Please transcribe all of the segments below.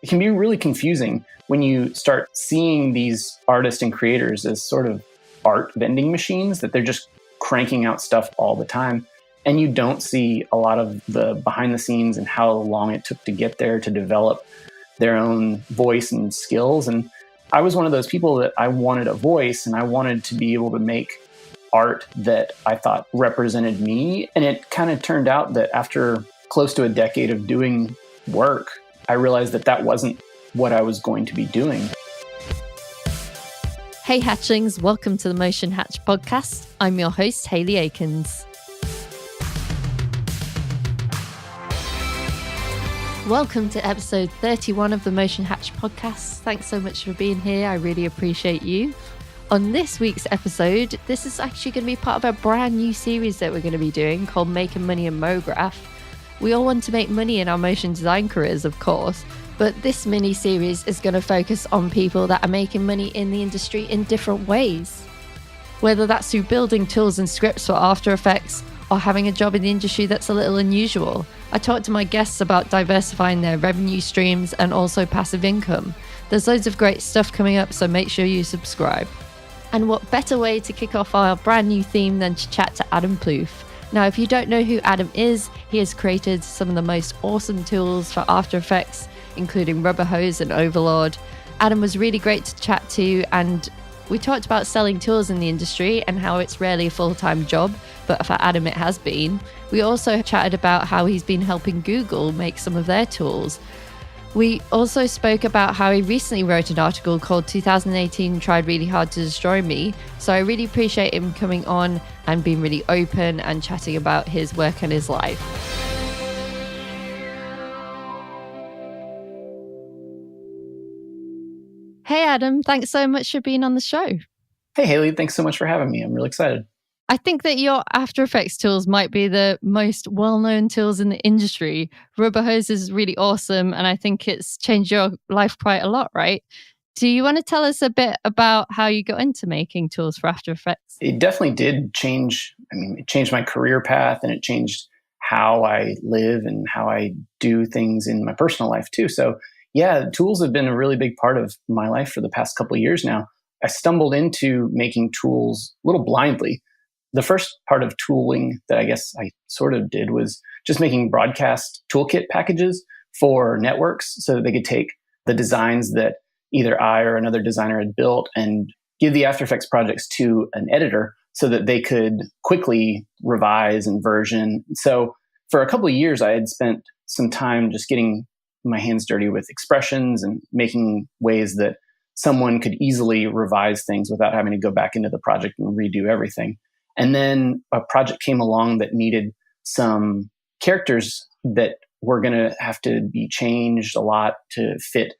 It can be really confusing when you start seeing these artists and creators as sort of art vending machines, that they're just cranking out stuff all the time. And you don't see a lot of the behind the scenes and how long it took to get there, to develop their own voice and skills. And I was one of those people that I wanted a voice, and I wanted to be able to make art that I thought represented me. And it kind of turned out that after close to a decade of doing work, I realized that that wasn't what I was going to be doing. Hey Hatchlings, welcome to the Motion Hatch podcast. I'm your host, Hayley Akins. Welcome to episode 31 of the Motion Hatch podcast. Thanks so much for being here. I really appreciate you. On this week's episode, this is actually going to be part of a brand new series that we're going to be doing called Making Money in Mograph. We all want to make money in our motion design careers, of course, but this mini-series is going to focus on people that are making money in the industry in different ways. Whether that's through building tools and scripts for After Effects or having a job in the industry that's a little unusual. I talked to my guests about diversifying their revenue streams and also passive income. There's loads of great stuff coming up, so make sure you subscribe. And what better way to kick off our brand new theme than to chat to Adam Plouffe. Now, if you don't know who Adam is, he has created some of the most awesome tools for After Effects, including Rubber Hose and Overlord. Adam was really great to chat to, and we talked about selling tools in the industry and how it's rarely a full-time job, but for Adam it has been. We also chatted about how he's been helping Google make some of their tools. We also spoke about how he recently wrote an article called 2018 Tried Really Hard to Destroy Me. So I really appreciate him coming on and being really open and chatting about his work and his life. Hey Adam, thanks so much for being on the show. Hey Hayley, thanks so much for having me. I'm really excited. I think that your After Effects tools might be the most well-known tools in the industry. Rubber Hose is really awesome, and I think it's changed your life quite a lot, right? Do you want to tell us a bit about how you got into making tools for After Effects? It definitely did change. It changed my career path, and it changed how I live and how I do things in my personal life too. So yeah, tools have been a really big part of my life for the past couple of years now. I stumbled into making tools a little blindly. The first part of tooling that I guess I sort of did was just making broadcast toolkit packages for networks so that they could take the designs that either I or another designer had built and give the After Effects projects to an editor so that they could quickly revise and version. So for a couple of years, I had spent some time just getting my hands dirty with expressions and making ways that someone could easily revise things without having to go back into the project and redo everything. And then a project came along that needed some characters that were going to have to be changed a lot to fit.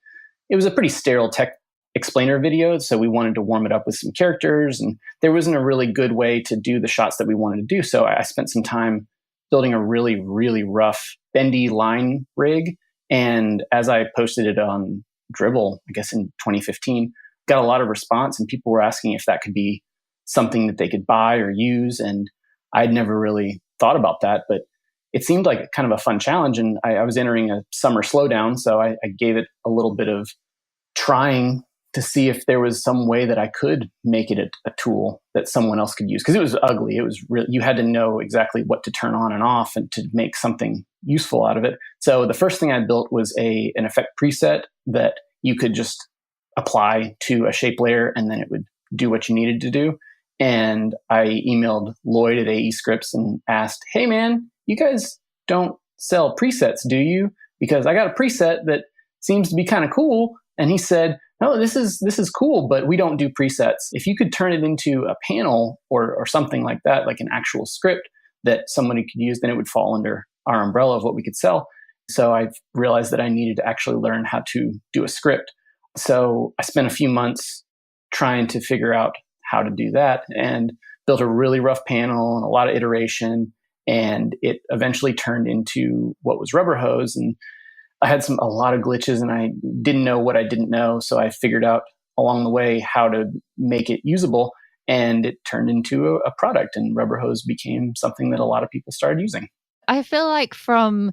It was a pretty sterile tech explainer video, so we wanted to warm it up with some characters, and there wasn't a really good way to do the shots that we wanted to do. So I spent some time building a really, really rough, bendy line rig. And as I posted it on Dribbble, I guess in 2015, got a lot of response, and people were asking if that could be something that they could buy or use. And I'd never really thought about that, but it seemed like kind of a fun challenge. And I was entering a summer slowdown, so I gave it a little bit of trying to see if there was some way that I could make it a tool that someone else could use. Because it was ugly. It was you had to know exactly what to turn on and off and to make something useful out of it. So the first thing I built was an effect preset that you could just apply to a shape layer, and then it would do what you needed to do. And I emailed Lloyd at AE Scripts and asked, hey man, you guys don't sell presets, do you? Because I got a preset that seems to be kind of cool. And he said, no, this is cool, but we don't do presets. If you could turn it into a panel or something like that, like an actual script that somebody could use, then it would fall under our umbrella of what we could sell. So I realized that I needed to actually learn how to do a script. So I spent a few months trying to figure out how to do that and built a really rough panel and a lot of iteration. And it eventually turned into what was Rubber Hose. And I had a lot of glitches, and I didn't know what I didn't know. So I figured out along the way how to make it usable, and it turned into a product, and Rubber Hose became something that a lot of people started using. I feel like from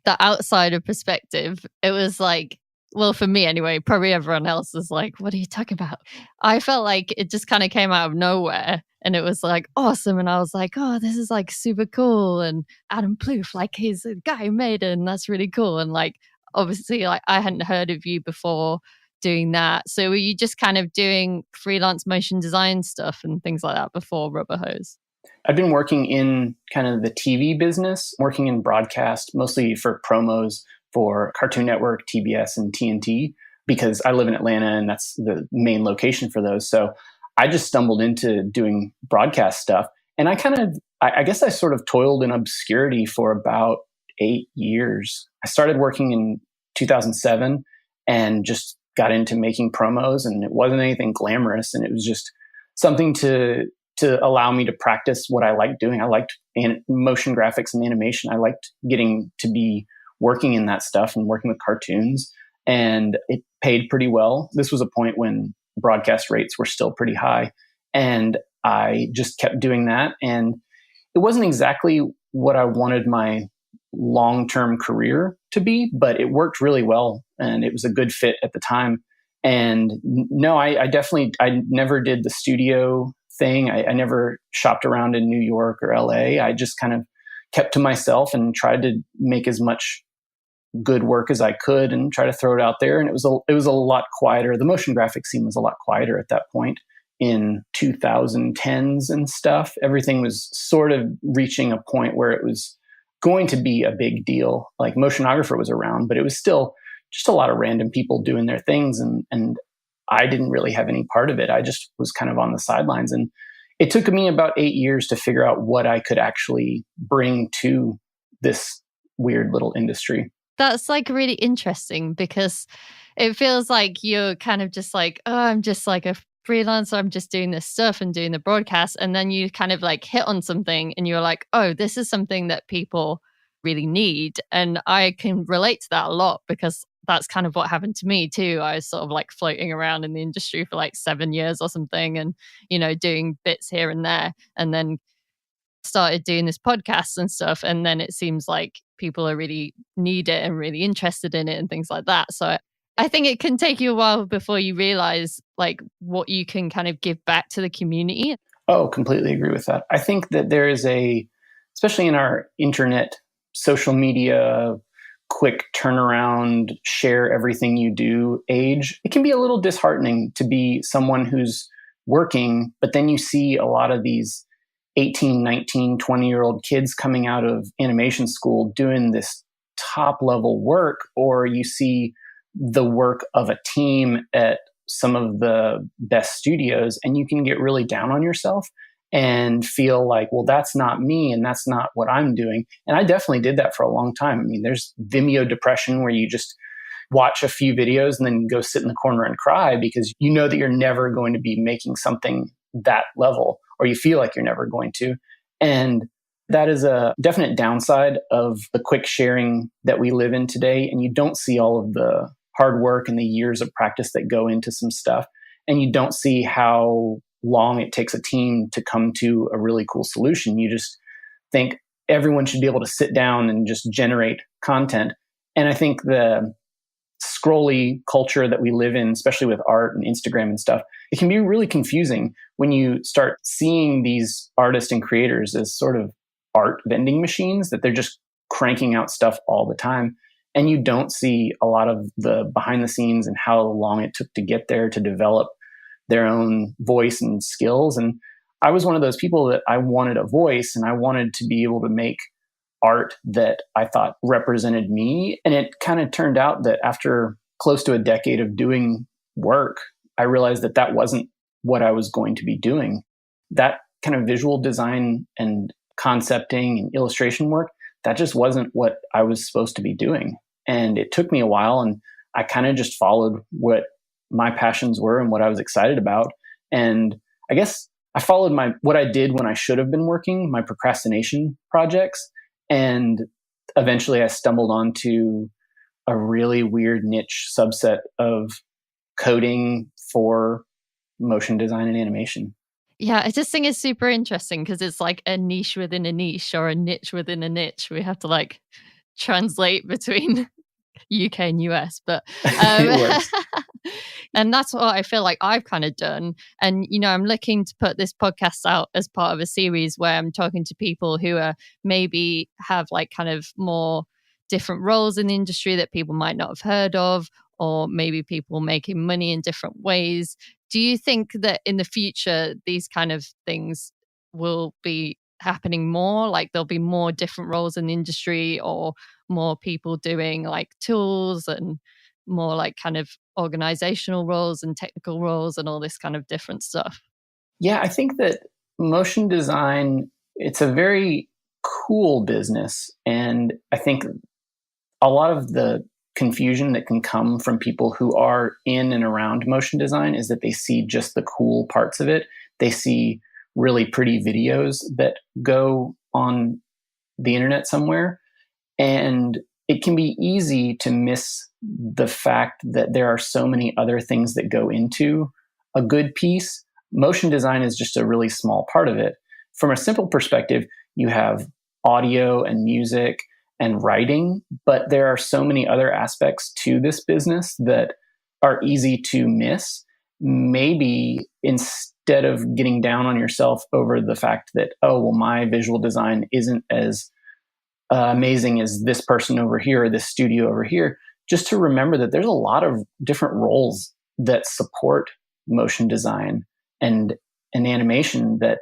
the outsider perspective, it was like well, for me anyway, probably everyone else is like, what are you talking about? I felt like it just kind of came out of nowhere and it was like awesome. And I was like, oh, this is like super cool. And Adam Plouffe, like he's a guy who made it and that's really cool. And like, obviously, like I hadn't heard of you before doing that. So were you just kind of doing freelance motion design stuff and things like that before Rubber Hose? I've been working in kind of the TV business, working in broadcast, mostly for promos for Cartoon Network, TBS, and TNT, because I live in Atlanta and that's the main location for those. So I just stumbled into doing broadcast stuff. And I guess I sort of toiled in obscurity for about 8 years. I started working in 2007 and just got into making promos, and it wasn't anything glamorous. And it was just something to allow me to practice what I liked doing. I liked motion graphics and animation. I liked getting to be working in that stuff and working with cartoons, and it paid pretty well. This was a point when broadcast rates were still pretty high, and I just kept doing that. And it wasn't exactly what I wanted my long-term career to be, but it worked really well and it was a good fit at the time. And no, I never did the studio thing. I never shopped around in New York or LA. I just kind of kept to myself and tried to make as much good work as I could and try to throw it out there. And it was a lot quieter. The motion graphics scene was a lot quieter at that point in 2010s and stuff. Everything was sort of reaching a point where it was going to be a big deal. Like Motionographer was around, but it was still just a lot of random people doing their things. And I didn't really have any part of it. I just was kind of on the sidelines. And it took me about 8 years to figure out what I could actually bring to this weird little industry. That's like really interesting because it feels like you're kind of just like, oh, I'm just like a freelancer. I'm just doing this stuff and doing the broadcast. And then you kind of like hit on something and you're like, oh, this is something that people really need. And I can relate to that a lot because that's kind of what happened to me too. I was sort of like floating around in the industry for like 7 years or something and, doing bits here and there. And then started doing this podcast and stuff. And then it seems like people are really need it and really interested in it and things like that. So I think it can take you a while before you realize like what you can kind of give back to the community. Oh, completely agree with that. I think that there is especially in our internet, social media, quick turnaround, share everything you do age, it can be a little disheartening to be someone who's working, but then you see a lot of these 18, 19, 20-year-old kids coming out of animation school doing this top level work, or you see the work of a team at some of the best studios, and you can get really down on yourself and feel like, well, that's not me and that's not what I'm doing. And I definitely did that for a long time. I mean, there's Vimeo depression where you just watch a few videos and then go sit in the corner and cry because you know that you're never going to be making something that level, or you feel like you're never going to. And that is a definite downside of the quick sharing that we live in today. And you don't see all of the hard work and the years of practice that go into some stuff. And you don't see how long it takes a team to come to a really cool solution. You just think everyone should be able to sit down and just generate content. And I think the scrolly culture that we live in, especially with art and Instagram and stuff, it can be really confusing when you start seeing these artists and creators as sort of art vending machines, that they're just cranking out stuff all the time. And you don't see a lot of the behind the scenes and how long it took to get there, to develop their own voice and skills. And I was one of those people that I wanted a voice and I wanted to be able to make art that I thought represented me. And it kind of turned out that after close to a decade of doing work, I realized that that wasn't what I was going to be doing. That kind of visual design and concepting and illustration work, that just wasn't what I was supposed to be doing. And it took me a while, and I kind of just followed what my passions were and what I was excited about. And I guess I followed what I did when I should have been working, my procrastination projects. And eventually I stumbled onto a really weird niche subset of coding for motion design and animation. Yeah, I just think it's super interesting because it's like a niche within a niche or a niche within a niche. We have to like translate between UK and US, but It works. and that's what I feel like I've kind of done. And, I'm looking to put this podcast out as part of a series where I'm talking to people who are maybe have like kind of more different roles in the industry that people might not have heard of, or maybe people making money in different ways. Do you think that in the future, these kind of things will be happening more? Like there'll be more different roles in the industry, or more people doing like tools, and more like kind of organizational roles and technical roles and all this kind of different stuff? Yeah, I think that motion design, it's a very cool business. And I think a lot of the confusion that can come from people who are in and around motion design is that they see just the cool parts of it. They see really pretty videos that go on the internet somewhere. And it can be easy to miss the fact that there are so many other things that go into a good piece. Motion design is just a really small part of it. From a simple perspective, you have audio and music and writing, but there are so many other aspects to this business that are easy to miss. Maybe instead of getting down on yourself over the fact that, oh, well, my visual design isn't as amazing as this person over here or this studio over here, just to remember that there's a lot of different roles that support motion design and animation. That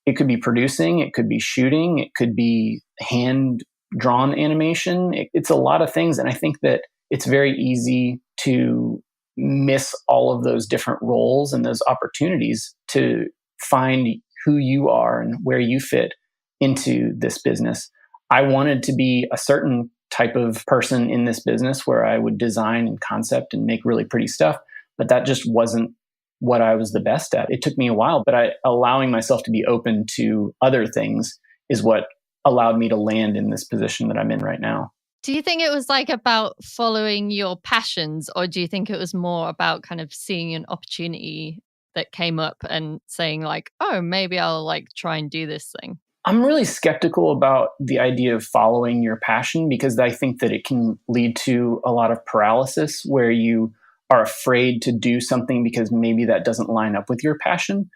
it could be producing, it could be shooting, it could be hand drawn animation. It's a lot of things. And I think that it's very easy to miss all of those different roles and those opportunities to find who you are and where you fit into this business. I wanted to be a certain type of person in this business where I would design and concept and make really pretty stuff, but that just wasn't what I was the best at. It took me a while, but allowing myself to be open to other things is what allowed me to land in this position that I'm in right now. Do you think it was like about following your passions, or do you think it was more about kind of seeing an opportunity that came up and saying like, oh, maybe I'll like try and do this thing? I'm really skeptical about the idea of following your passion, because I think that it can lead to a lot of paralysis where you are afraid to do something because maybe that doesn't line up with your passion.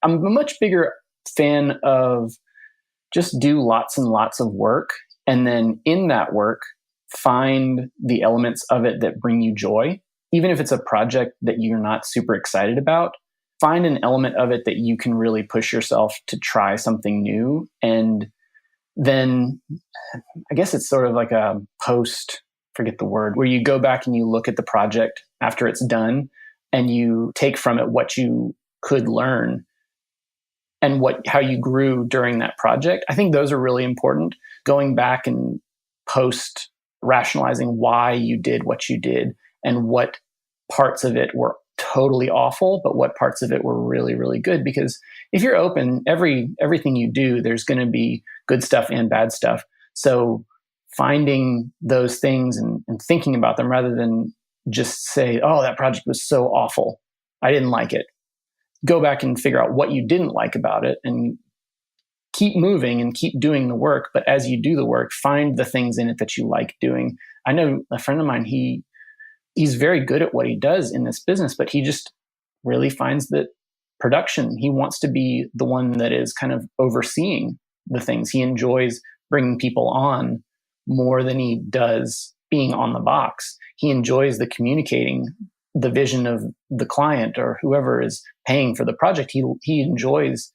I'm a much bigger fan of just do lots and lots of work, and then in that work, find the elements of it that bring you joy. Even if it's a project that you're not super excited about, find an element of it that you can really push yourself to try something new. And then I guess it's sort of like a forget the word, where you go back and you look at the project after it's done and you take from it what you could learn and how you grew during that project. I think those are really important. Going back and post rationalizing why you did what you did and what parts of it were totally awful, but what parts of it were really, really good. Because if you're open, everything you do, there's going to be good stuff and bad stuff. So finding those things and thinking about them rather than just say, oh, that project was so awful, I didn't like it. Go back and figure out what you didn't like about it and keep moving and keep doing the work. But as you do the work, find the things in it that you like doing. I know a friend of mine, he's very good at what he does in this business, but he just really finds that production, he wants to be the one that is kind of overseeing the things. He enjoys bringing people on more than he does being on the box. He enjoys the communicating the vision of the client or whoever is paying for the project. He enjoys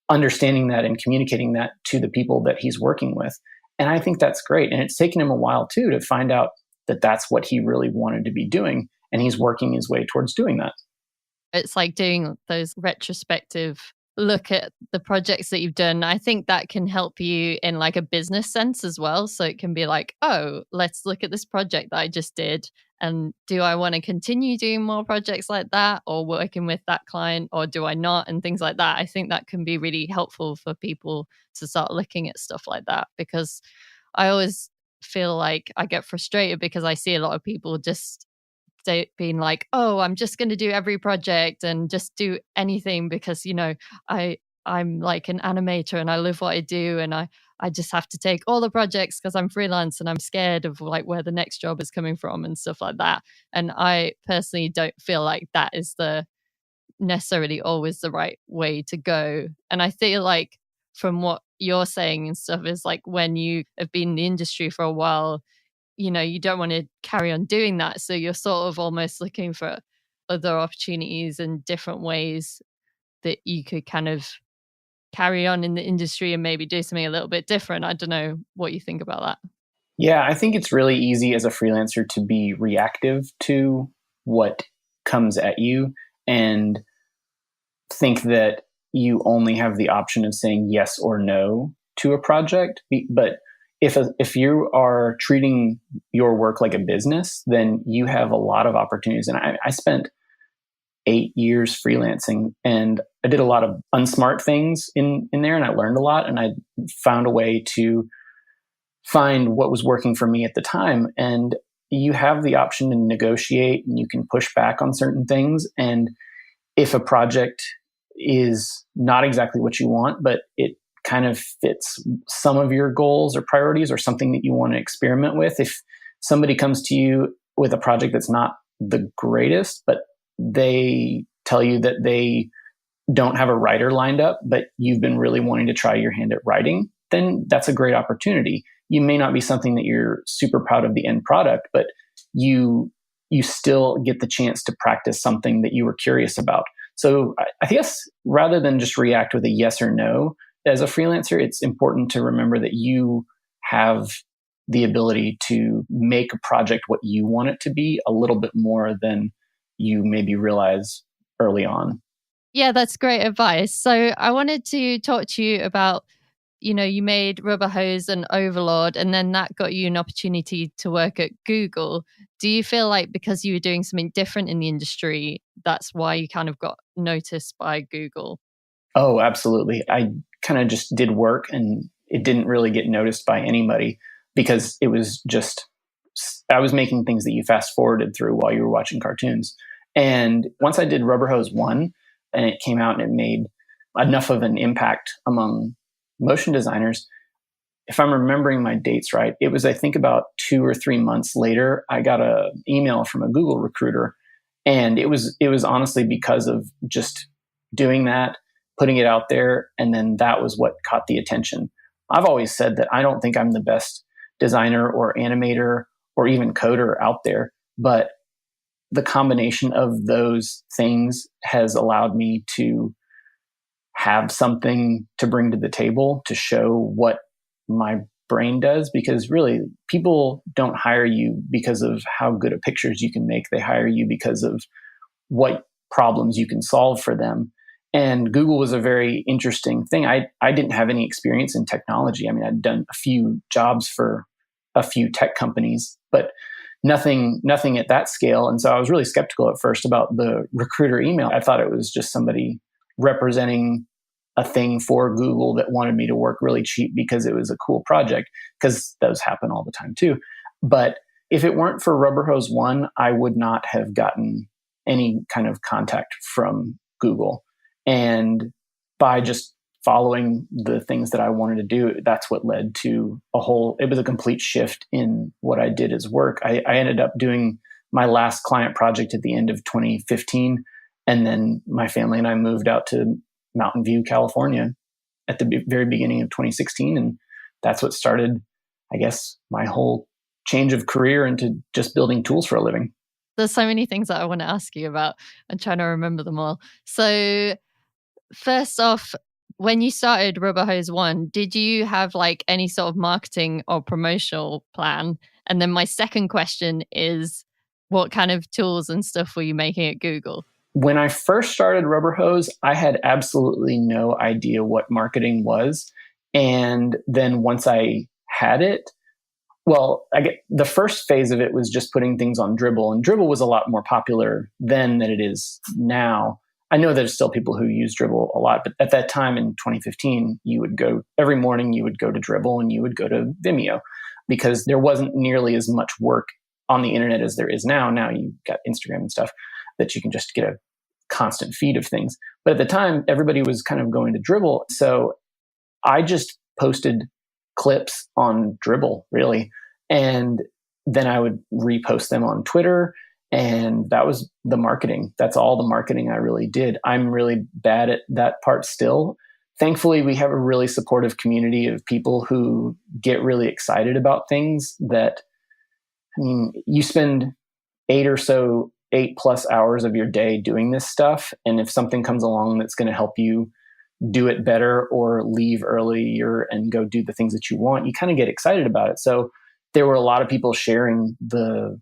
understanding that and communicating that to the people that he's working with. And I think that's great. And it's taken him a while too to find out that that's what he really wanted to be doing. And he's working his way towards doing that. It's like doing those retrospective look at the projects that you've done. I think that can help you in like a business sense as well. So it can be like, oh, let's look at this project that I just did. And do I want to continue doing more projects like that or working with that client, or do I not? And things like that. I think that can be really helpful for people to start looking at stuff like that, because I always feel like I get frustrated because I see a lot of people just being like, oh, I'm just going to do every project and just do anything because, I'm like an animator and I love what I do and I I just have to take all the projects because I'm freelance and I'm scared of like where the next job is coming from and stuff like that. And I personally don't feel like that is the necessarily always the right way to go. And I feel like from what you're saying and stuff is like when you have been in the industry for a while, you don't want to carry on doing that. So you're sort of almost looking for other opportunities and different ways that you could kind of carry on in the industry and maybe do something a little bit different. I don't know what you think about that. Yeah, I think it's really easy as a freelancer to be reactive to what comes at you and think that you only have the option of saying yes or no to a project. But if you are treating your work like a business, then you have a lot of opportunities. And I spent 8 years freelancing, and I did a lot of unsmart things in there, and I learned a lot, and I found a way to find what was working for me at the time. And you have the option to negotiate, and you can push back on certain things. And if a project is not exactly what you want, but it kind of fits some of your goals or priorities or something that you want to experiment with, if somebody comes to you with a project that's not the greatest, but they tell you that they don't have a writer lined up, but you've been really wanting to try your hand at writing, then that's a great opportunity. You may not be something that you're super proud of the end product, but you still get the chance to practice something that you were curious about. So I guess rather than just react with a yes or no, as a freelancer, it's important to remember that you have the ability to make a project what you want it to be a little bit more than you maybe realize early on. Yeah, that's great advice. So I wanted to talk to you about, you made Rubber Hose and Overlord, and then that got you an opportunity to work at Google. Do you feel like because you were doing something different in the industry, that's why you kind of got noticed by Google? Oh, absolutely. I kind of just did work, and it didn't really get noticed by anybody because it was just, I was making things that you fast forwarded through while you were watching cartoons. And once I did Rubber Hose 1 and it came out and it made enough of an impact among motion designers, if I'm remembering my dates right, it was, I think, about 2 or 3 months later, I got an email from a Google recruiter. And it was honestly because of just doing that, putting it out there, and then that was what caught the attention. I've always said that I don't think I'm the best designer or animator or even coder out there, but the combination of those things has allowed me to have something to bring to the table to show what my brain does, because really people don't hire you because of how good of pictures you can make. They hire you because of what problems you can solve for them. And Google was a very interesting thing. I didn't have any experience in technology. I mean, I'd done a few jobs for a few tech companies, but nothing at that scale. And so I was really skeptical at first about the recruiter email. I thought it was just somebody representing a thing for Google that wanted me to work really cheap because it was a cool project, because those happen all the time too. But if it weren't for Rubber Hose 1, I would not have gotten any kind of contact from Google. And by just following the things that I wanted to do, that's what led to it was a complete shift in what I did as work. I ended up doing my last client project at the end of 2015. And then my family and I moved out to Mountain View, California at the very beginning of 2016. And that's what started, I guess, my whole change of career into just building tools for a living. There's so many things that I want to ask you about. I'm trying to remember them all. So first off, when you started Rubber Hose 1, did you have like any sort of marketing or promotional plan? And then my second question is, what kind of tools and stuff were you making at Google? When I first started Rubber Hose, I had absolutely no idea what marketing was. And then once I had it, well, the first phase of it was just putting things on Dribbble. And Dribbble was a lot more popular then than it is now. I know there's still people who use Dribbble a lot, but at that time in 2015, every morning you would go to Dribbble and you would go to Vimeo, because there wasn't nearly as much work on the internet as there is now. Now you've got Instagram and stuff that you can just get a constant feed of things. But at the time, everybody was kind of going to Dribbble. So I just posted clips on Dribble, really. And then I would repost them on Twitter. And that was the marketing. That's all the marketing I really did. I'm really bad at that part still. Thankfully, we have a really supportive community of people who get really excited about things that, I mean, you spend 8+ hours of your day doing this stuff. And if something comes along that's going to help you do it better or leave earlier and go do the things that you want, you kind of get excited about it. So there were a lot of people sharing the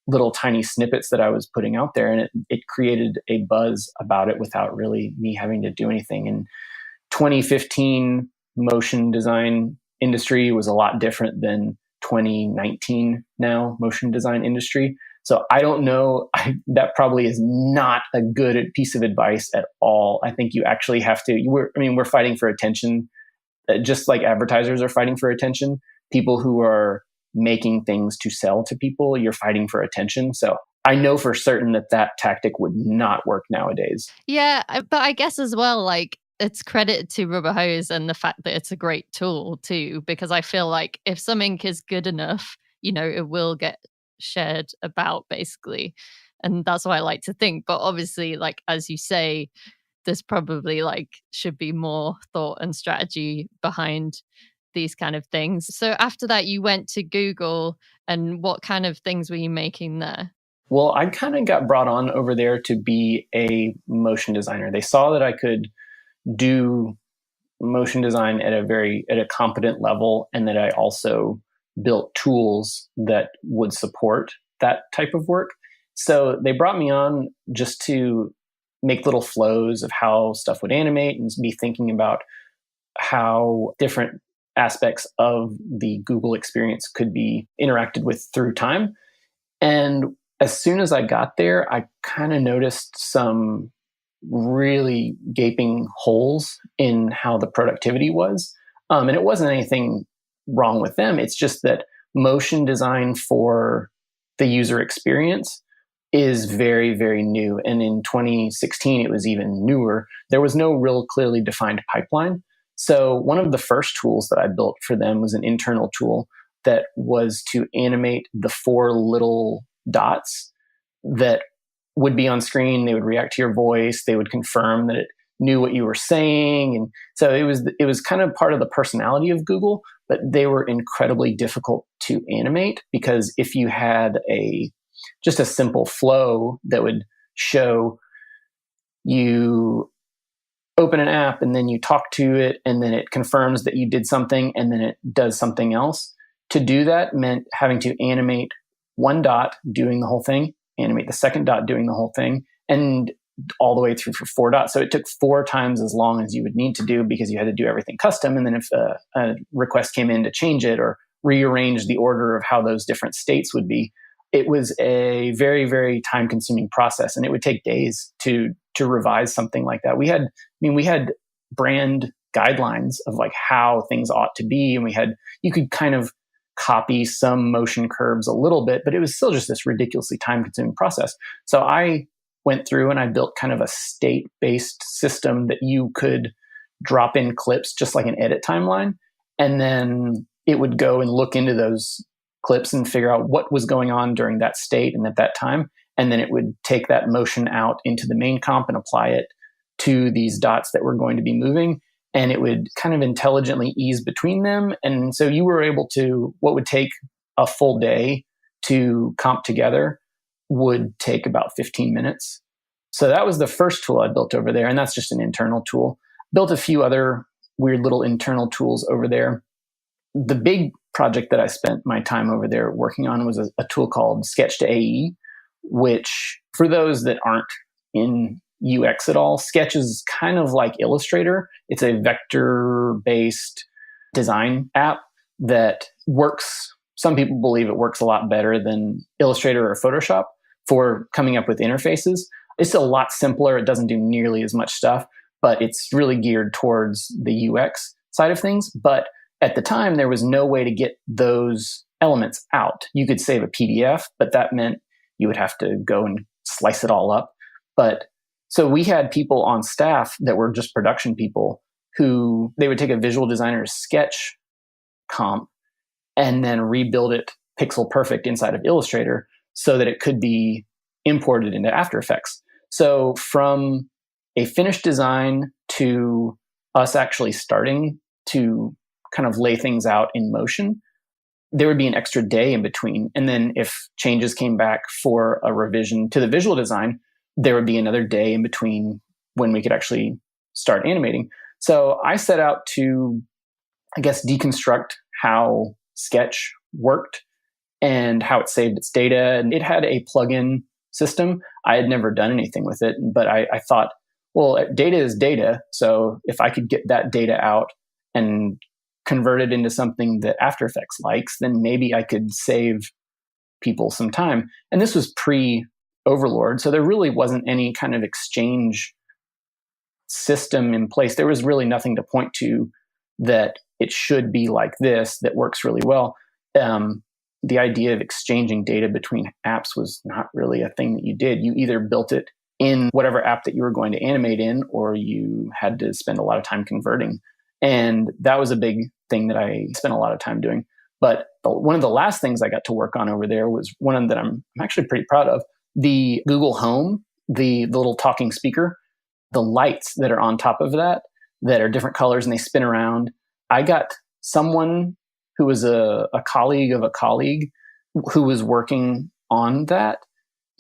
little tiny snippets that I was putting out there, and it created a buzz about it without really me having to do anything. In 2015, motion design industry was a lot different than 2019 now motion design industry. So I don't know, that probably is not a good piece of advice at all. I think you actually have to, we're fighting for attention, just like advertisers are fighting for attention. People who are making things to sell to people, you're fighting for attention. So I know for certain that tactic would not work nowadays. Yeah, but I guess as well, like, it's credit to Rubber Hose and the fact that it's a great tool too, because I feel like if something is good enough, it will get shared about, basically. And that's what I like to think. But obviously, like, as you say, there's probably should be more thought and strategy behind these kind of things. So after that, you went to Google, and what kind of things were you making there? Well, I kind of got brought on over there to be a motion designer. They saw that I could do motion design at a competent level, and that I also built tools that would support that type of work. So they brought me on just to make little flows of how stuff would animate and be thinking about how different aspects of the Google experience could be interacted with through time. And as soon as I got there, I kind of noticed some really gaping holes in how the productivity was. And it wasn't anything wrong with them. It's just that motion design for the user experience is very, very new. And in 2016, it was even newer. There was no real clearly defined pipeline. So one of the first tools that I built for them was an internal tool that was to animate the 4 little dots that would be on screen. They would react to your voice. They would confirm that it knew what you were saying. And so it was kind of part of the personality of Google, but they were incredibly difficult to animate, because if you had just a simple flow that would show you open an app and then you talk to it and then it confirms that you did something and then it does something else. To do that meant having to animate one dot doing the whole thing, animate the second dot doing the whole thing, and all the way through for 4 dots. So it took 4 times as long as you would need to do, because you had to do everything custom. And then if a request came in to change it or rearrange the order of how those different states would be, it was a very, very time consuming process. And it would take days to revise something like that. We had brand guidelines of how things ought to be. And you could kind of copy some motion curves a little bit, but it was still just this ridiculously time consuming process. So I went through and I built kind of a state-based system that you could drop in clips, just like an edit timeline. And then it would go and look into those clips and figure out what was going on during that state and at that time. And then it would take that motion out into the main comp and apply it to these dots that were going to be moving. And it would kind of intelligently ease between them. And so you were able to, what would take a full day to comp together would take about 15 minutes. So that was the first tool I built over there. And that's just an internal tool. Built a few other weird little internal tools over there. The big project that I spent my time over there working on was a tool called Sketch to AE, which, for those that aren't in UX at all, Sketch is kind of like Illustrator. It's a vector-based design app that works. Some people believe it works a lot better than Illustrator or Photoshop for coming up with interfaces. It's a lot simpler. It doesn't do nearly as much stuff, but it's really geared towards the UX side of things. But at the time, there was no way to get those elements out. You could save a PDF, but that meant you would have to go and slice it all up. But so we had people on staff that were just production people who they would take a visual designer's sketch comp and then rebuild it pixel perfect inside of Illustrator so that it could be imported into After Effects. So from a finished design to us actually starting to kind of lay things out in motion, there would be an extra day in between. And then if changes came back for a revision to the visual design, there would be another day in between when we could actually start animating. So I set out to, I guess, deconstruct how Sketch worked and how it saved its data. And it had a plugin system. I had never done anything with it, but I thought, well, data is data. So if I could get that data out and convert it into something that After Effects likes, then maybe I could save people some time. And this was pre-Overlord, so there really wasn't any kind of exchange system in place. There was really nothing to point to that it should be like this that works really well. The idea of exchanging data between apps was not really a thing that you did. You either built it in whatever app that you were going to animate in, or you had to spend a lot of time converting. And that was a big thing that I spent a lot of time doing. But one of the last things I got to work on over there was one that I'm actually pretty proud of. The Google Home, the little talking speaker, the lights that are on top of that are different colors and they spin around. I got someone who was a colleague of a colleague who was working on that.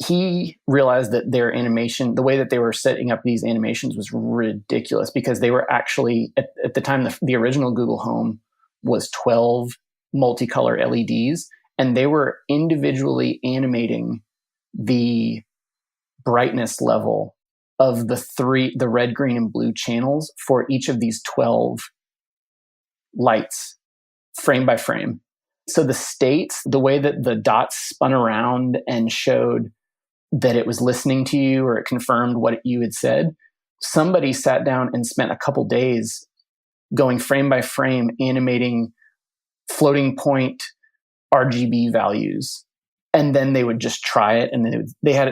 He realized that their animation, the way that they were setting up these animations was ridiculous, because they were actually, at the time, the original Google Home was 12 multicolor LEDs, and they were individually animating the brightness level of the red, green, and blue channels for each of these 12 lights, frame by frame. So the states, the way that the dots spun around and showed that it was listening to you, or it confirmed what you had said, somebody sat down and spent a couple days going frame by frame, animating floating point RGB values. And then they would just try it. And then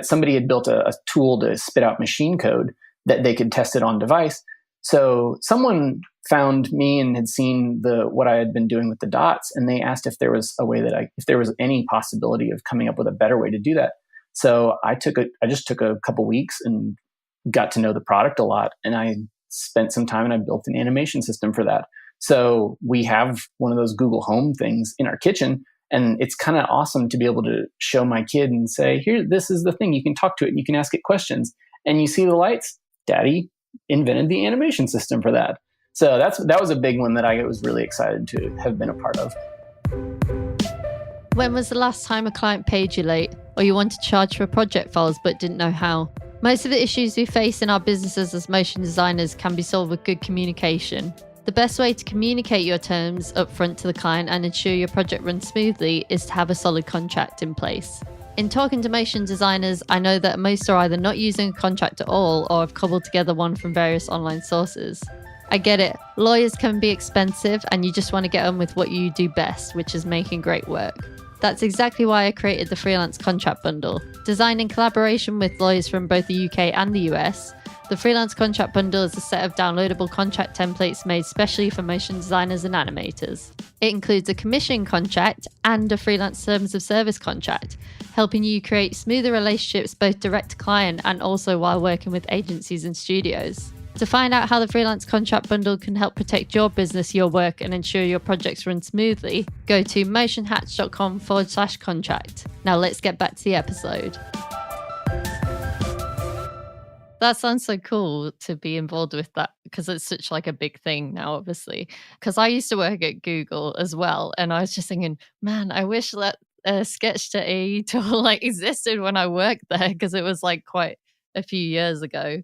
somebody had built a tool to spit out machine code that they could test it on device. So someone found me and had seen what I had been doing with the dots, and they asked if there was a way if there was any possibility of coming up with a better way to do that. So I just took a couple weeks and got to know the product a lot, and I spent some time and I built an animation system for that. So we have one of those Google Home things in our kitchen, and it's kind of awesome to be able to show my kid and say, here, this is the thing. You can talk to it and you can ask it questions. And you see the lights? Daddy invented the animation system for that. So that was a big one that I was really excited to have been a part of. When was the last time a client paid you late, or you wanted to charge for project files but didn't know how? Most of the issues we face in our businesses as motion designers can be solved with good communication. The best way to communicate your terms upfront to the client and ensure your project runs smoothly is to have a solid contract in place. In talking to motion designers, I know that most are either not using a contract at all or have cobbled together one from various online sources. I get it. Lawyers can be expensive and you just want to get on with what you do best, which is making great work. That's exactly why I created the Freelance Contract Bundle. Designed in collaboration with lawyers from both the UK and the US, the Freelance Contract Bundle is a set of downloadable contract templates made specially for motion designers and animators. It includes a commission contract and a freelance terms of service contract, helping you create smoother relationships both direct to client and also while working with agencies and studios. To find out how the Freelance Contract Bundle can help protect your business, your work, and ensure your projects run smoothly, go to motionhatch.com/contract. Now let's get back to the episode. That sounds so cool to be involved with that, because it's such like a big thing now, obviously. Because I used to work at Google as well, and I was just thinking, man, I wish that Sketch to AE tool like existed when I worked there, because it was like quite a few years ago.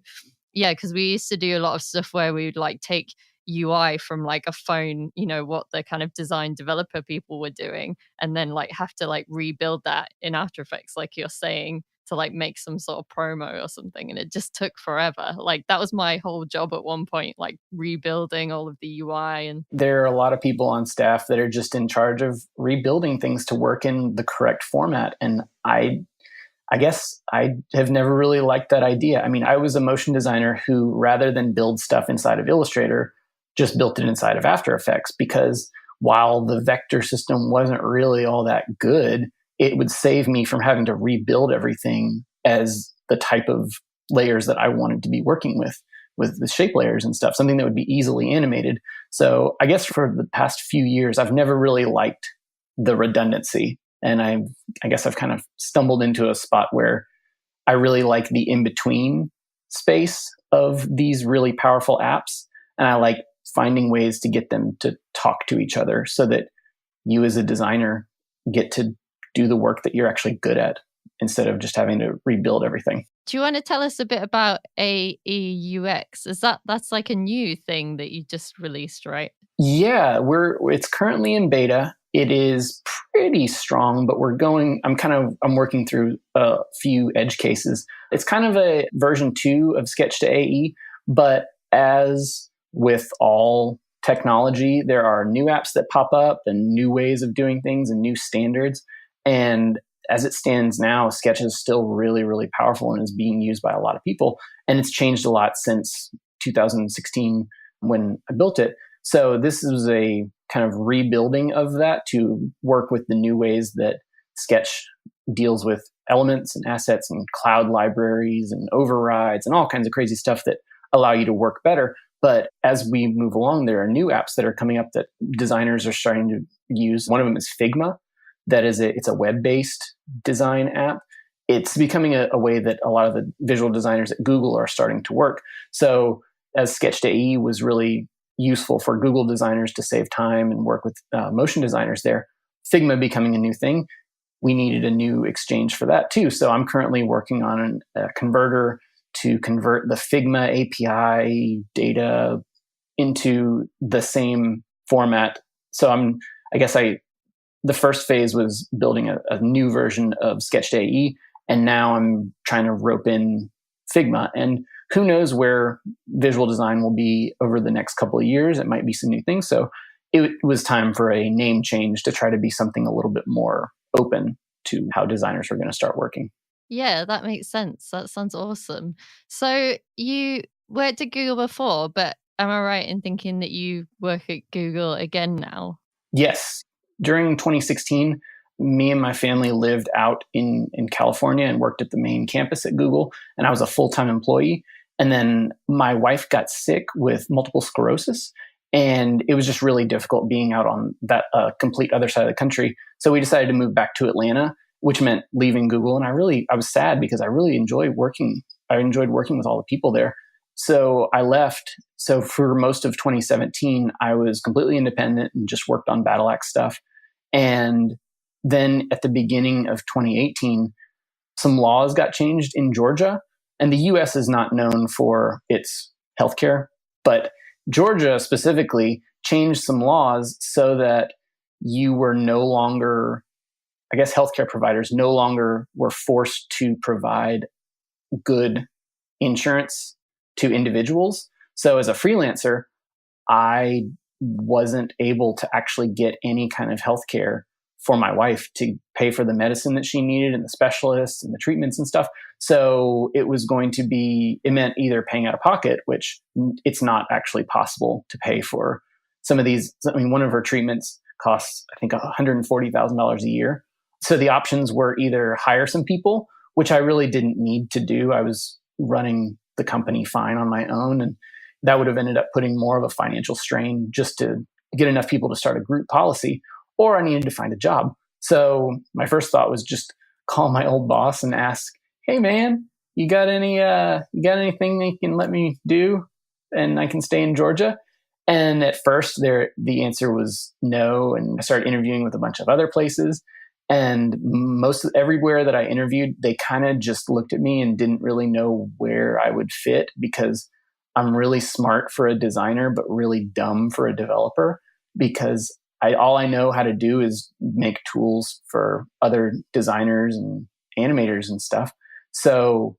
Yeah, because we used to do a lot of stuff where we would like take UI from like a phone, what the kind of design developer people were doing, and then like have to like rebuild that in After Effects, like you're saying, to like make some sort of promo or something. And it just took forever. Like that was my whole job at one point, like rebuilding all of the UI. And there are a lot of people on staff that are just in charge of rebuilding things to work in the correct format. And I guess I have never really liked that idea. I mean, I was a motion designer who, rather than build stuff inside of Illustrator, just built it inside of After Effects, because while the vector system wasn't really all that good, it would save me from having to rebuild everything as the type of layers that I wanted to be working with the shape layers and stuff, something that would be easily animated. So I guess for the past few years, I've never really liked the redundancy. And I guess I've kind of stumbled into a spot where I really like the in-between space of these really powerful apps. And I like finding ways to get them to talk to each other so that you as a designer get to do the work that you're actually good at instead of just having to rebuild everything. Do you want to tell us a bit about AEUX? That's like a new thing that you just released, right? Yeah, it's currently in beta. It is pretty strong, but I'm working through a few edge cases. It's kind of a version 2 of Sketch to AE, but as with all technology, there are new apps that pop up and new ways of doing things and new standards. And as it stands now, Sketch is still really, really powerful and is being used by a lot of people. And it's changed a lot since 2016 when I built it. So this is a kind of rebuilding of that to work with the new ways that Sketch deals with elements and assets and cloud libraries and overrides and all kinds of crazy stuff that allow you to work better. But as we move along, there are new apps that are coming up that designers are starting to use. One of them is Figma. It's a web-based design app. It's becoming a way that a lot of the visual designers at Google are starting to work. So as Sketch to AE was really useful for Google designers to save time and work with motion designers there, Figma becoming a new thing, we needed a new exchange for that too. So I'm currently working on a converter to convert the Figma API data into the same format. So the first phase was building a new version of Sketch to AE, and now I'm trying to rope in Figma. And who knows where visual design will be over the next couple of years. It might be some new things. So it was time for a name change to try to be something a little bit more open to how designers are going to start working. Yeah, that makes sense. That sounds awesome. So you worked at Google before, but am I right in thinking that you work at Google again now? Yes. During 2016, me and my family lived out in California and worked at the main campus at Google, and I was a full-time employee. And then my wife got sick with multiple sclerosis, and it was just really difficult being out on that complete other side of the country. So we decided to move back to Atlanta, which meant leaving Google. And I was sad because I really enjoyed working. I enjoyed working with all the people there. So I left. So for most of 2017, I was completely independent and just worked on Battleaxe stuff. And then at the beginning of 2018, some laws got changed in Georgia. And the US is not known for its healthcare, but Georgia specifically changed some laws so that you were no longer, I guess healthcare providers no longer were forced to provide good insurance to individuals. So as a freelancer, I wasn't able to actually get any kind of healthcare for my wife to pay for the medicine that she needed and the specialists and the treatments and stuff. So it meant either paying out of pocket, which it's not actually possible to pay for some of these. I mean, one of her treatments costs, I think, $140,000 a year. So the options were either hire some people, which I really didn't need to do. I was running the company fine on my own, and that would have ended up putting more of a financial strain just to get enough people to start a group policy, or I needed to find a job. So my first thought was just call my old boss and ask, "Hey man, you got anything that you can let me do and I can stay in Georgia?" And at first the answer was no. And I started interviewing with a bunch of other places. And everywhere that I interviewed, they kind of just looked at me and didn't really know where I would fit, because I'm really smart for a designer, but really dumb for a developer, because all I know how to do is make tools for other designers and animators and stuff. So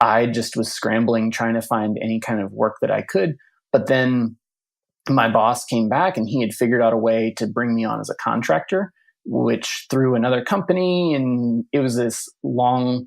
I just was scrambling, trying to find any kind of work that I could. But then my boss came back and he had figured out a way to bring me on as a contractor, which through another company. And it was this long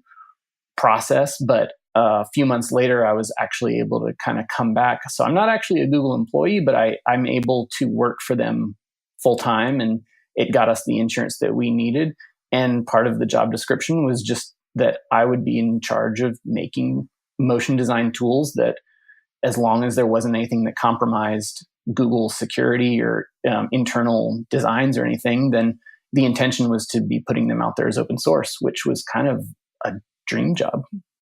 process, but a few months later, I was actually able to kind of come back. So I'm not actually a Google employee, but I'm able to work for them full time, and it got us the insurance that we needed. And part of the job description was just that I would be in charge of making motion design tools that, as long as there wasn't anything that compromised Google's security or internal designs or anything, then the intention was to be putting them out there as open source, which was kind of a dream job.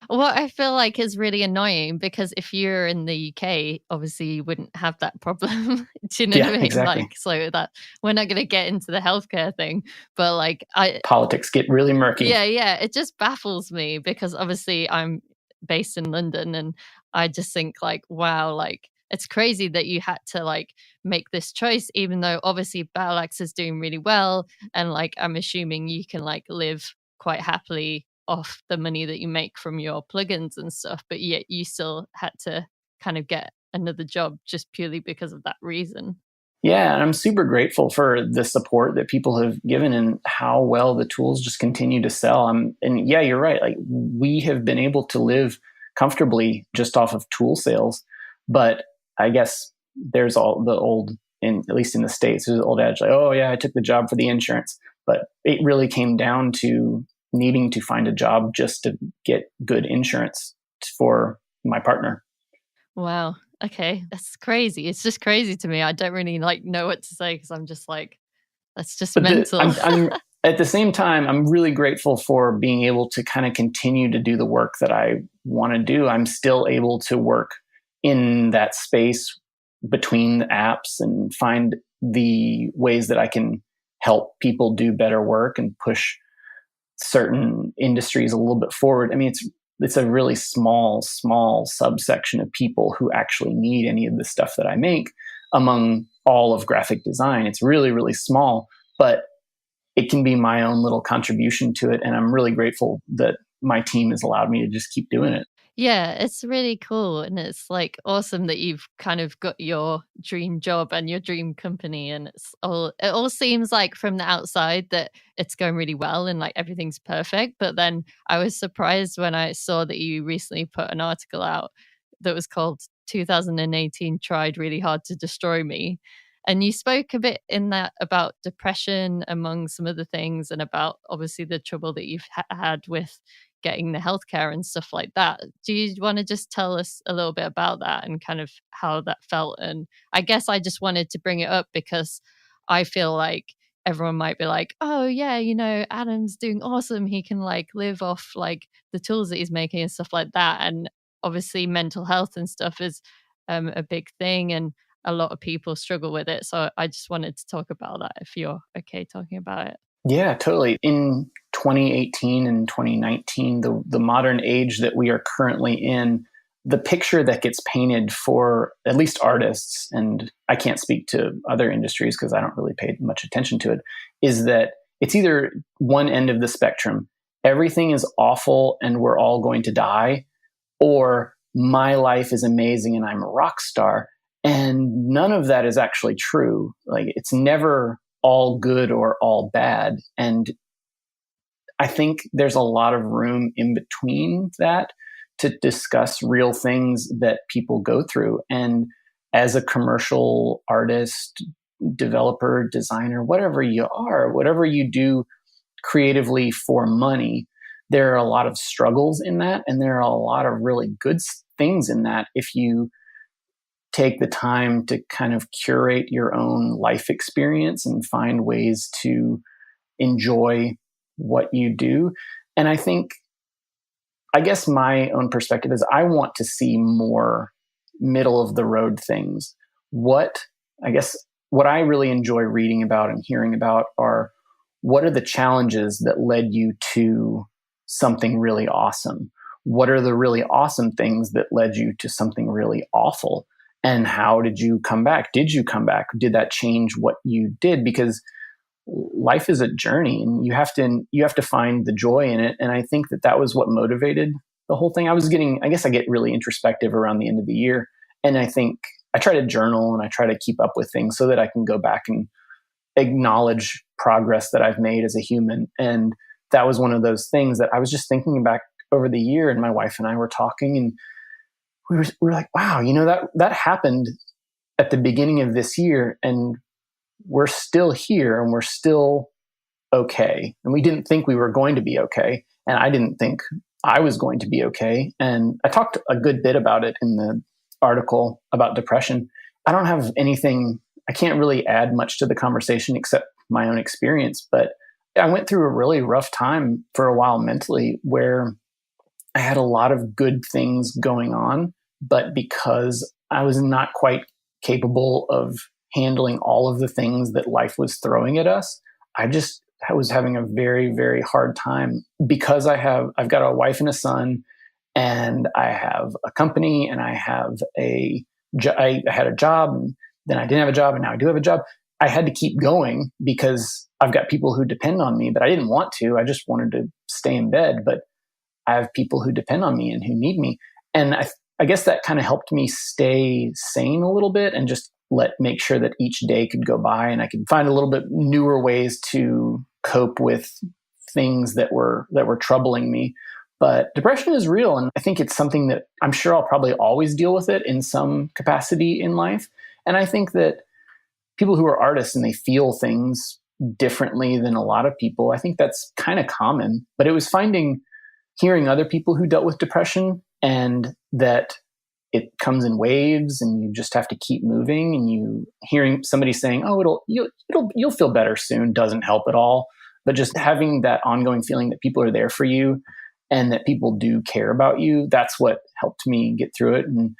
What I feel like is really annoying, because if you're in the UK, obviously you wouldn't have that problem. Do you know what I mean? Exactly. Like, so that we're not going to get into the healthcare thing, but like Politics get really murky. Yeah, it just baffles me, because obviously I'm based in London, and I just think like, wow, like it's crazy that you had to like make this choice, even though obviously Battleaxe is doing really well, and like I'm assuming you can like live quite happily off the money that you make from your plugins and stuff, but yet you still had to kind of get another job just purely because of that reason. Yeah, and I'm super grateful for the support that people have given and how well the tools just continue to sell. And yeah, you're right. Like, we have been able to live comfortably just off of tool sales. But I guess there's all the old, at least in the States, there's the old adage like, oh yeah, I took the job for the insurance. But it really came down to needing to find a job just to get good insurance for my partner. Wow. Okay. That's crazy. It's just crazy to me. I don't really like know what to say, because I'm just like, that's just mental. I'm at the same time, I'm really grateful for being able to kind of continue to do the work that I want to do. I'm still able to work in that space between the apps and find the ways that I can help people do better work and push certain industries a little bit forward. I mean, it's a really small subsection of people who actually need any of the stuff that I make among all of graphic design. It's really, really small, but it can be my own little contribution to it. And I'm really grateful that my team has allowed me to just keep doing it. Yeah, it's really cool. And it's like awesome that you've kind of got your dream job and your dream company. And it all seems like from the outside that it's going really well and like everything's perfect. But then I was surprised when I saw that you recently put an article out that was called 2018 Tried Really Hard to Destroy Me. And you spoke a bit in that about depression, among some other things, and about obviously the trouble that you've had with getting the healthcare and stuff like that. Do you want to just tell us a little bit about that and kind of how that felt? And I guess I just wanted to bring it up because I feel like everyone might be like, oh yeah, Adam's doing awesome. He can like live off like the tools that he's making and stuff like that. And obviously mental health and stuff is a big thing, and a lot of people struggle with it. So I just wanted to talk about that, if you're okay talking about it. Yeah, totally. In 2018 and 2019, the modern age that we are currently in, the picture that gets painted for at least artists, and I can't speak to other industries because I don't really pay much attention to it, is that it's either one end of the spectrum, everything is awful and we're all going to die, or my life is amazing and I'm a rock star. And none of that is actually true. Like, it's never all good or all bad. And I think there's a lot of room in between that to discuss real things that people go through. And as a commercial artist, developer, designer, whatever you are, whatever you do creatively for money, there are a lot of struggles in that. And there are a lot of really good things in that if you take the time to kind of curate your own life experience and find ways to enjoy what you do. And I guess my own perspective is I want to see more middle of the road things. What I really enjoy reading about and hearing about are, what are the challenges that led you to something really awesome? What are the really awesome things that led you to something really awful? And how did you come back? Did you come back? Did that change what you did? Because life is a journey, and you have to find the joy in it. And I think that was what motivated the whole thing. I guess I get really introspective around the end of the year, and I think I try to journal and I try to keep up with things so that I can go back and acknowledge progress that I've made as a human. And that was one of those things that I was just thinking back over the year, and my wife and I were talking, and we were like, wow, that happened at the beginning of this year, and we're still here and we're still okay. And we didn't think we were going to be okay. And I didn't think I was going to be okay. And I talked a good bit about it in the article about depression. I don't have anything, I can't really add much to the conversation except my own experience. But I went through a really rough time for a while mentally where I had a lot of good things going on. But because I was not quite capable of handling all of the things that life was throwing at us, I was having a very, very hard time because I've got a wife and a son, and I have a company, and I had a job, and then I didn't have a job, and now I do have a job. I had to keep going because I've got people who depend on me, but I didn't want to. I just wanted to stay in bed, but I have people who depend on me and who need me. And I guess that kind of helped me stay sane a little bit and just make sure that each day could go by and I could find a little bit newer ways to cope with things that were troubling me. But depression is real, and I think it's something that I'm sure I'll probably always deal with it in some capacity in life. And I think that people who are artists and they feel things differently than a lot of people, I think that's kind of common. But it was hearing other people who dealt with depression, and that it comes in waves and you just have to keep moving, and you hearing somebody saying, "Oh, you'll feel better soon," doesn't help at all. But just having that ongoing feeling that people are there for you and that people do care about you, that's what helped me get through it. And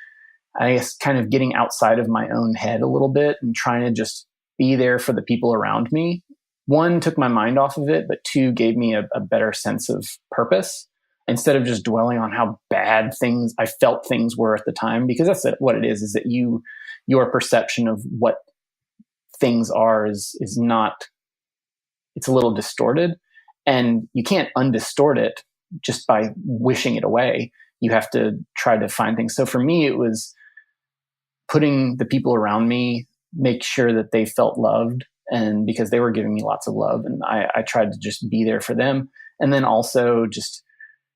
I guess kind of getting outside of my own head a little bit and trying to just be there for the people around me. One, took my mind off of it, but two, gave me a better sense of purpose instead of just dwelling on how bad I felt things were at the time, because that's what it is that your perception of what things are is not, it's a little distorted, and you can't undistort it just by wishing it away. You have to try to find things. So for me, it was putting the people around me, make sure that they felt loved, and because they were giving me lots of love, and I tried to just be there for them. And then also just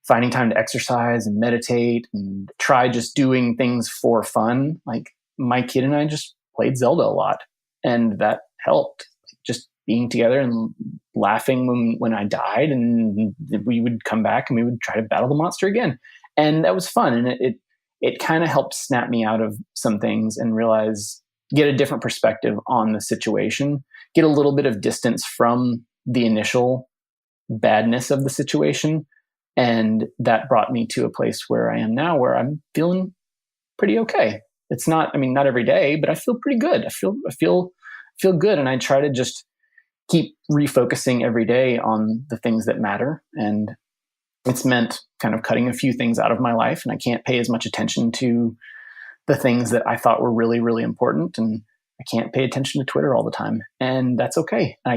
finding time to exercise and meditate and try just doing things for fun. Like my kid and I just played Zelda a lot, and that helped. Just being together and laughing when I died, and we would come back and we would try to battle the monster again. And that was fun. And it kind of helped snap me out of some things and get a different perspective on the situation, get a little bit of distance from the initial badness of the situation. And that brought me to a place where I am now, where I'm feeling pretty okay. It's not every day, but I feel pretty good. I feel good. And I try to just keep refocusing every day on the things that matter. And it's meant kind of cutting a few things out of my life, and I can't pay as much attention to the things that I thought were really, really important. And I can't pay attention to Twitter all the time, and that's okay. And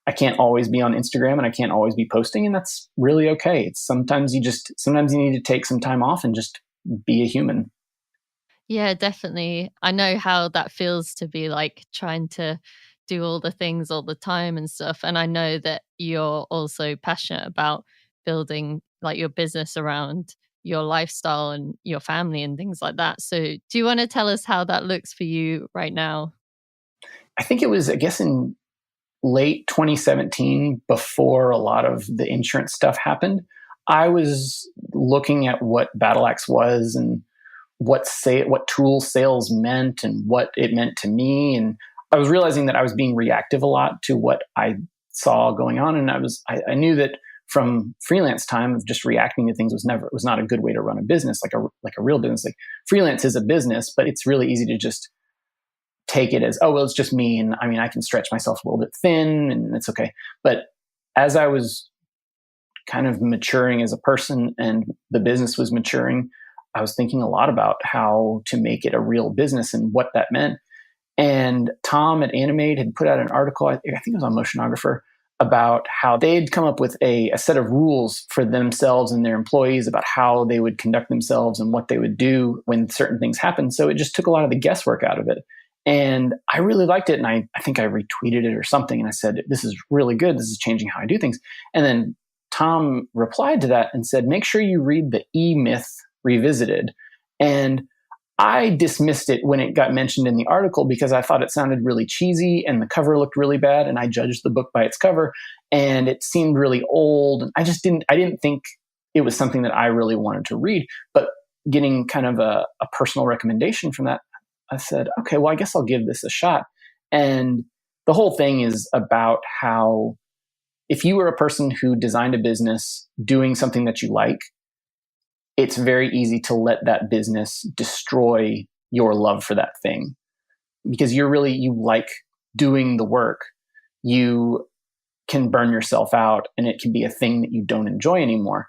I can't always be on Instagram, and I can't always be posting, and that's really okay. It's sometimes you need to take some time off and just be a human. Yeah, definitely. I know how that feels to be like trying to do all the things all the time and stuff. And I know that you're also passionate about building like your business around your lifestyle and your family and things like that. So do you want to tell us how that looks for you right now? I think it was, I guess, in late 2017, before a lot of the insurance stuff happened, I was looking at what Battleaxe was and what tool sales meant and what it meant to me. And I was realizing that I was being reactive a lot to what I saw going on. And I knew that from freelance time of just reacting to things was not a good way to run a business, like a real business. Like freelance is a business, but it's really easy to just take it as, oh, well, it's just me. And I can stretch myself a little bit thin and it's okay. But as I was kind of maturing as a person and the business was maturing, I was thinking a lot about how to make it a real business and what that meant. And Tom at Animate had put out an article, I think it was on Motionographer, about how they'd come up with a set of rules for themselves and their employees about how they would conduct themselves and what they would do when certain things happened. So it just took a lot of the guesswork out of it. And I really liked it. And I think I retweeted it or something. And I said, this is really good. This is changing how I do things. And then Tom replied to that and said, make sure you read the E-Myth Revisited. And I dismissed it when it got mentioned in the article because I thought it sounded really cheesy and the cover looked really bad, and I judged the book by its cover, and it seemed really old. And I didn't think it was something that I really wanted to read. But getting kind of a personal recommendation from that, I said, okay, well, I guess I'll give this a shot. And the whole thing is about how if you were a person who designed a business doing something that you like, it's very easy to let that business destroy your love for that thing because you like doing the work. You can burn yourself out and it can be a thing that you don't enjoy anymore.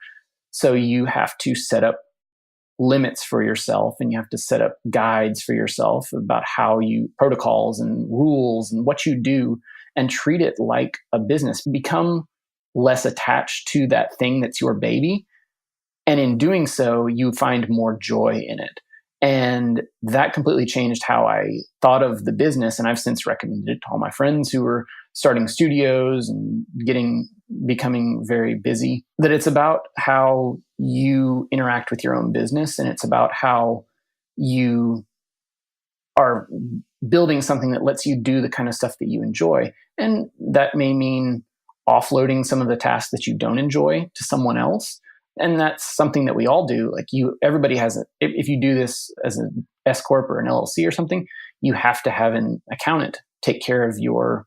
So you have to set up limits for yourself, and you have to set up guides for yourself about protocols and rules and what you do, and treat it like a business. Become less attached to that thing that's your baby. And in doing so, you find more joy in it. And that completely changed how I thought of the business. And I've since recommended it to all my friends who are starting studios and becoming very busy, that it's about how you interact with your own business. And it's about how you are building something that lets you do the kind of stuff that you enjoy. And that may mean offloading some of the tasks that you don't enjoy to someone else. And that's something that we all do. Like everybody has if you do this as an S Corp or an LLC or something, you have to have an accountant take care of your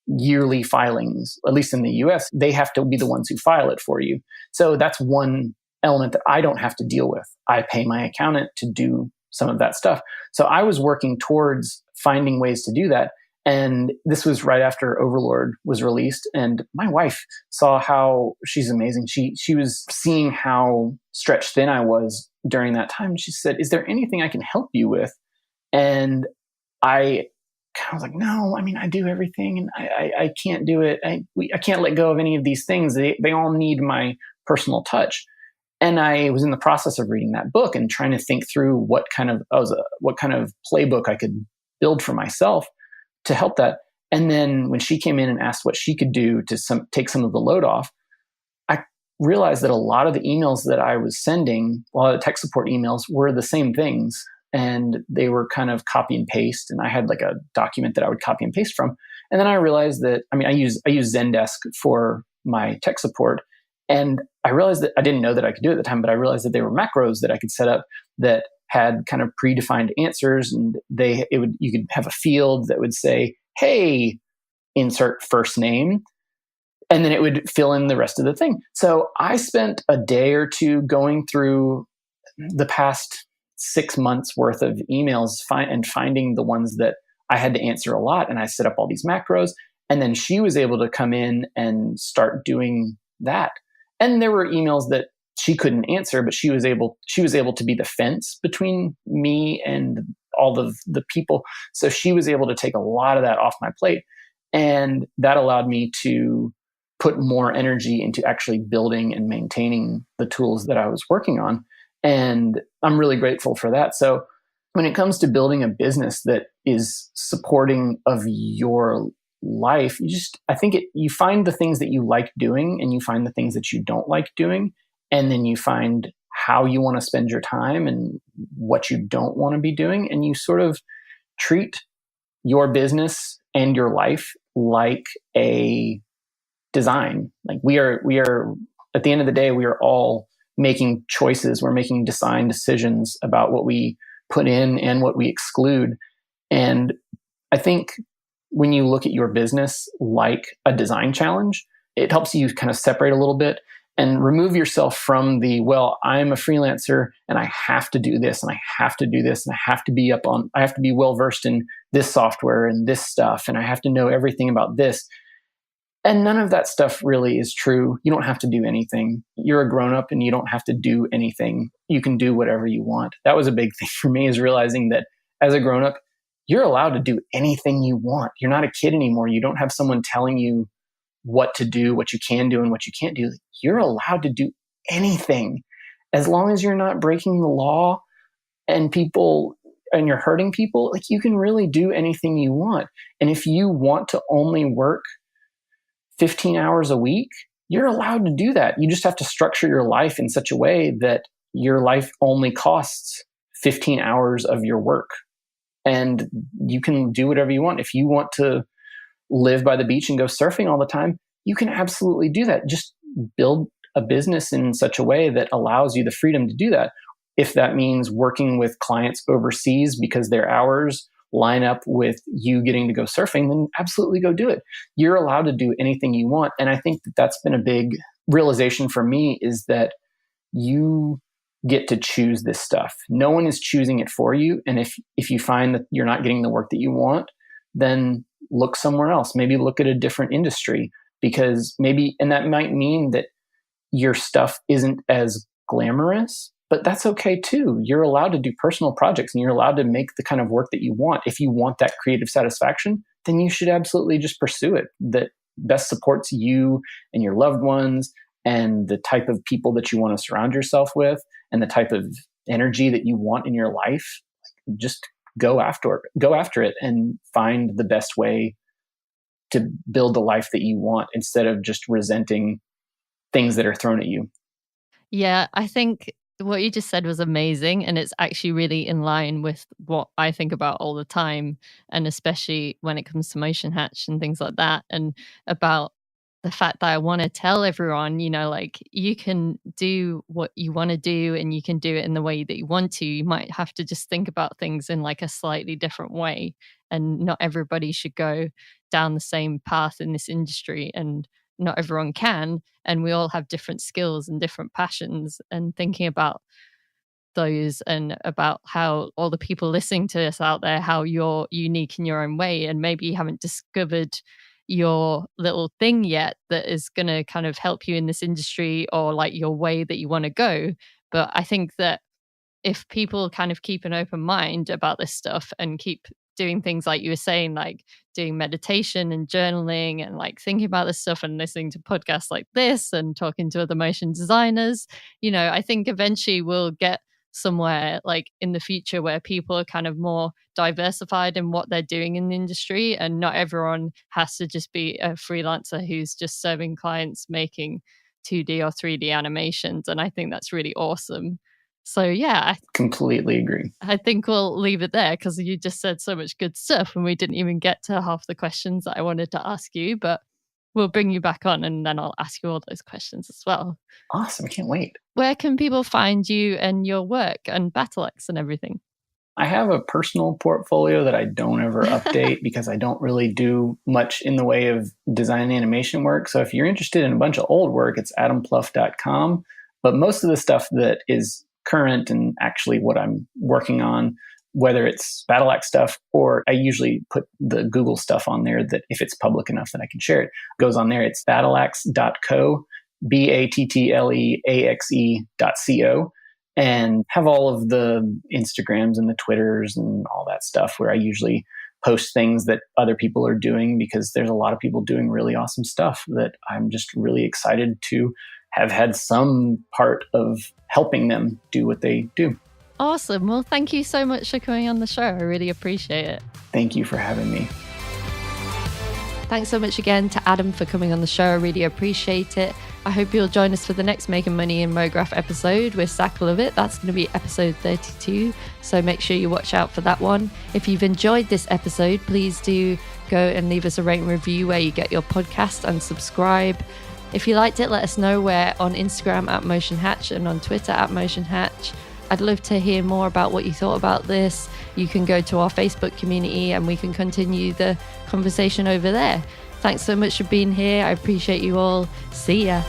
yearly filings. At least in the US, they have to be the ones who file it for you. So that's one element that I don't have to deal with. I pay my accountant to do some of that stuff. So I was working towards finding ways to do that. And this was right after Overlord was released. And my wife saw how she's amazing. She was seeing how stretched thin I was during that time. She said, "Is there anything I can help you with?" And I was like, "No, I mean, I do everything and I can't do it. I can't let go of any of these things. They all need my personal touch." And I was in the process of reading that book and trying to think through what kind of playbook I could build for myself to help that. And then when she came in and asked what she could do to take some of the load off, I realized that a lot of the emails that I was sending, a lot of the tech support emails, were the same things. And they were kind of copy and paste. And I had like a document that I would copy and paste from. And then I realized that, I use Zendesk for my tech support. And I realized that I didn't know that I could do it at the time, but I realized that there were macros that I could set up that had kind of predefined answers, and you could have a field that would say, "Hey, insert first name," and then it would fill in the rest of the thing. So I spent a day or two going through the past 6 months worth of emails and finding the ones that I had to answer a lot, and I set up all these macros, and then she was able to come in and start doing that. And there were emails that she couldn't answer, but she was able to be the fence between me and all of the people. So she was able to take a lot of that off my plate. And that allowed me to put more energy into actually building and maintaining the tools that I was working on. And I'm really grateful for that. So when it comes to building a business that is supporting of your life, you find the things that you like doing and you find the things that you don't like doing. And then you find how you want to spend your time and what you don't want to be doing. And you sort of treat your business and your life like a design. Like we are at the end of the day, we are all making choices. We're making design decisions about what we put in and what we exclude. And I think when you look at your business like a design challenge, it helps you kind of separate a little bit and remove yourself from I'm a freelancer and I have to do this and I have to do this and I have to be well versed in this software and this stuff and I have to know everything about this. And none of that stuff really is true. You don't have to do anything. You're a grown-up and you don't have to do anything. You can do whatever you want. That was a big thing for me, is realizing that as a grown-up, you're allowed to do anything you want. You're not a kid anymore. You don't have someone telling you what to do, what you can do and what you can't do. You're allowed to do anything as long as you're not breaking the law and you're hurting people. Like, you can really do anything you want. And if you want to only work 15 hours a week, you're allowed to do that. You just have to structure your life in such a way that your life only costs 15 hours of your work. And you can do whatever you want. If you want to live by the beach and go surfing all the time, you can absolutely do that. Just build a business in such a way that allows you the freedom to do that. If that means working with clients overseas because their hours line up with you getting to go surfing, then absolutely go do it. You're allowed to do anything you want. And I think that that's been a big realization for me, is that you get to choose this stuff. No one is choosing it for you. And if you find that you're not getting the work that you want, then look somewhere else. Maybe look at a different industry, because and that might mean that your stuff isn't as glamorous, but that's okay too. You're allowed to do personal projects and you're allowed to make the kind of work that you want. If you want that creative satisfaction, then you should absolutely just pursue it. That best supports you and your loved ones and the type of people that you want to surround yourself with and the type of energy that you want in your life. Just go after it and find the best way to build the life that you want, instead of just resenting things that are thrown at you. Yeah, I think what you just said was amazing. And it's actually really in line with what I think about all the time. And especially when it comes to Motion Hatch and things like that. And about the fact that I want to tell everyone, like, you can do what you want to do and you can do it in the way that you want to. You might have to just think about things in like a slightly different way. And not everybody should go down the same path in this industry. And not everyone can. And we all have different skills and different passions, and thinking about those and about how all the people listening to us out there, how you're unique in your own way. And maybe you haven't discovered your little thing yet that is going to kind of help you in this industry, or like your way that you want to go. But I think that if people kind of keep an open mind about this stuff and keep doing things like you were saying, like doing meditation and journaling and like thinking about this stuff and listening to podcasts like this and talking to other motion designers, I think eventually we'll get somewhere like in the future where people are kind of more diversified in what they're doing in the industry, and not everyone has to just be a freelancer who's just serving clients making 2D or 3D animations. And I think that's really awesome. So yeah, I completely agree. I think we'll leave it there, because you just said so much good stuff and we didn't even get to half the questions that I wanted to ask you, but we'll bring you back on and then I'll ask you all those questions as well. Awesome. Can't wait. Where can people find you and your work and Battleaxe and everything? I have a personal portfolio that I don't ever update because I don't really do much in the way of design and animation work. So if you're interested in a bunch of old work, it's adamplouffe.com. But most of the stuff that is current and actually what I'm working on, whether it's Battleaxe stuff, or I usually put the Google stuff on there that if it's public enough that I can share it, goes on there. It's battleaxe.co, battleaxe.co, and have all of the Instagrams and the Twitters and all that stuff where I usually post things that other people are doing, because there's a lot of people doing really awesome stuff that I'm just really excited to have had some part of helping them do what they do. Awesome. Well, thank you so much for coming on the show. I really appreciate it. Thank you for having me. Thanks so much again to Adam for coming on the show. I really appreciate it. I hope you'll join us for the next Making Money in Mograph episode with Zach Lovett. That's going to be episode 32. So make sure you watch out for that one. If you've enjoyed this episode, please do go and leave us a rating review where you get your podcast and subscribe. If you liked it, let us know. We're on Instagram at Motion Hatch and on Twitter at Motion Hatch. I'd love to hear more about what you thought about this. You can go to our Facebook community and we can continue the conversation over there. Thanks so much for being here. I appreciate you all. See ya.